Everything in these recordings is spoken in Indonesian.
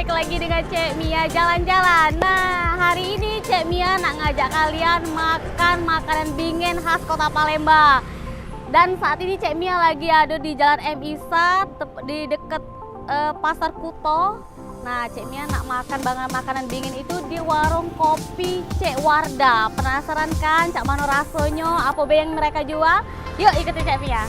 balik lagi dengan Cek Mia jalan-jalan. Nah, hari ini Cek Mia nak ngajak kalian makan makanan dingin khas Kota Palembang. Dan saat ini Cek Mia lagi ada di Jalan M. Isa di dekat Pasar Kuto. Nah, Cek Mia nak makan makanan dingin itu di warung kopi Cek Wardah. Penasaran kan cak mano rasanya, apa yang mereka jual? Yuk ikuti Cek Mia.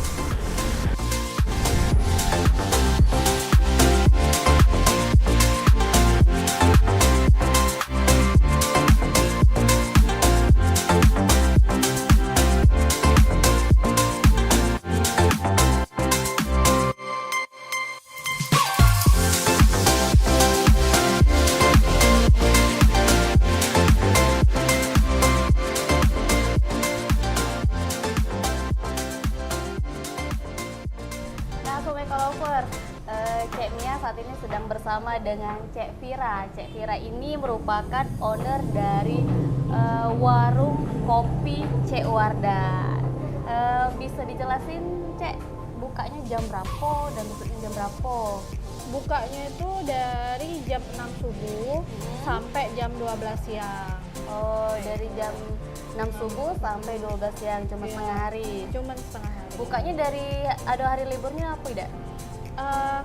Cek Mia saat ini sedang bersama dengan Cek Vira. Cek Vira ini merupakan owner dari warung kopi Cek Wardah. Bisa dijelasin Cek, bukanya jam berapa dan tutupnya jam berapa? Bukanya itu dari jam 6 subuh sampai jam 12 siang. Oh, dari jam 6 subuh sampai 12 siang, cuma setengah hari. Cuma setengah hari. Bukanya dari ada hari liburnya apa tidak?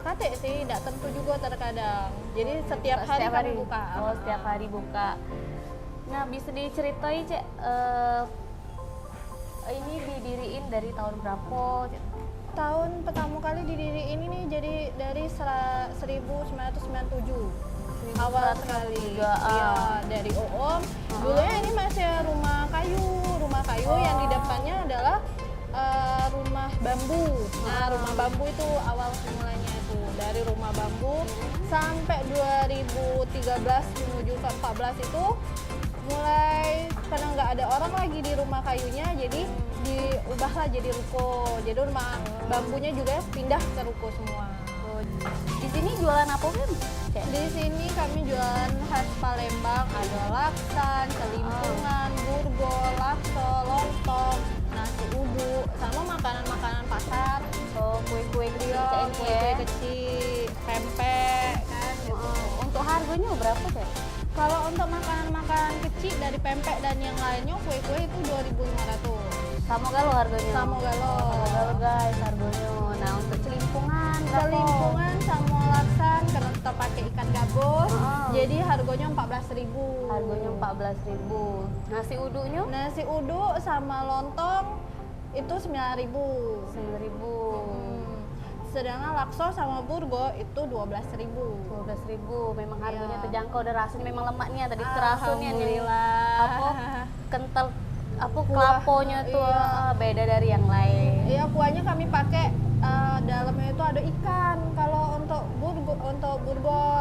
Kate sih, tidak tentu juga terkadang. Jadi setiap hari kami buka. Oh, setiap hari buka. Nah, bisa diceritai Cek, ini didiriin dari tahun berapa? Cek? Tahun pertama kali didiriin ini jadi dari 1997. Awal sekali. Iya, dari Oom. Dulunya ini masih rumah kayu yang di depannya adalah rumah bambu. Nah, rumah bambu itu awal mulanya itu dari rumah bambu sampai 2013 menuju ke 14 itu mulai karena nggak ada orang lagi di rumah kayunya, jadi diubahlah jadi ruko. Jadi rumah bambunya juga pindah ke ruko semua. Di sini jualan apa kan? Di sini kami jualan khas Palembang, ada laksan, celimpungan, burgo, lakso, lontong, nasi uduk, sama makanan-makanan pasar. Oh, kue-kue kecil Iya, Cek, ini kue ya. kecil, pempek kan gitu. Untuk harganya berapa Cek? Kalau untuk makanan-makanan kecil dari pempek dan yang lainnya kue-kue itu 2.500. Sama galo harganya? Sama galo. Sama galo guys harganya. Nah, untuk celimpungan berapa? Celimpungan sama laksan karena kita pakai ikan gabus, jadi harganya 14.000. Harganya 14.000. Nasi uduknya? Nasi uduk sama lontong itu 9.000. 9.000. Sedangkan lakso sama burgo itu 12.000. 12.000. Memang harganya Iya. terjangkau dan rasanya memang lemaknya tadi terasanya nih. Alhamdulillah. Apa kental apa kelaponya tuh Iya. beda dari yang lain. Iya, kuahnya kami pakai dalamnya itu ada ikan. Kalau untuk burgo,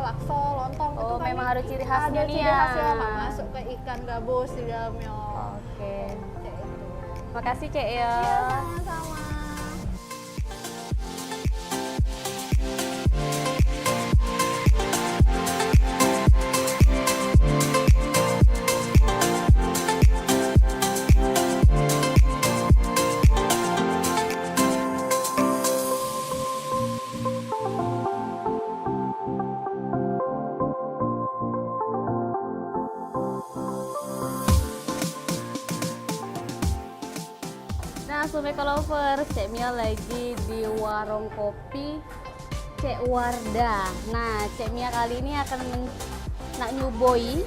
lakso, lontong itu Oh, kami memang ada ciri khasnya ada nih ciri ya. khasnya, masuk ke ikan gabus di dalamnya. Oke. Kayak itu. Makasih Cek ya. Iya, sama-sama. Nah, Sobat Lovers, Cek Mia lagi di warung kopi Cek Wardah. Nah, Cek Mia kali ini akan nak nyuboi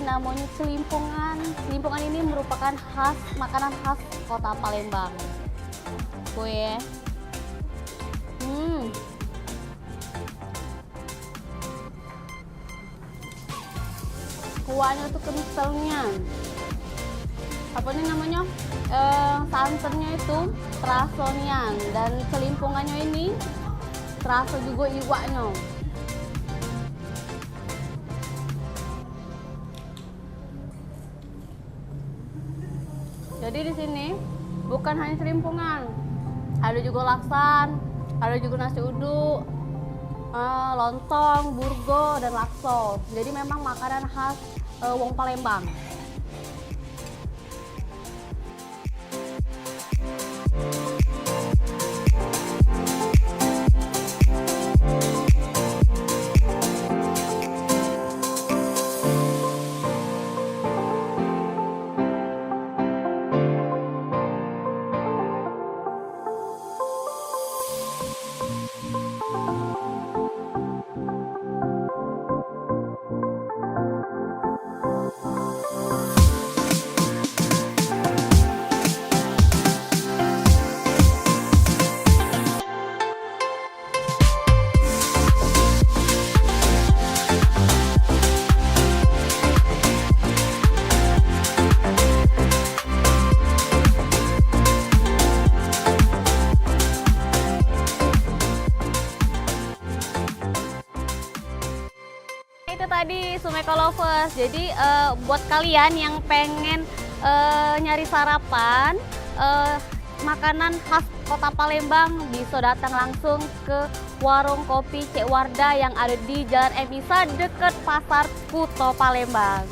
namanya celimpungan. Celimpungan ini merupakan makanan khas Kota Palembang. Kue. Kuahnya tuh kentalnya. Apa nih namanya? Santannya itu terasa nian, dan celimpungannya ini terasa juga iwaknya. Jadi di sini bukan hanya celimpungan, ada juga laksan, ada juga nasi uduk, lontong, burgo, dan lakso. Jadi memang makanan khas wong Palembang. Jadi buat kalian yang pengen nyari sarapan makanan khas Kota Palembang, bisa datang langsung ke warung kopi Cek Wardah yang ada di Jalan M. Isa dekat Pasar Kuto Palembang.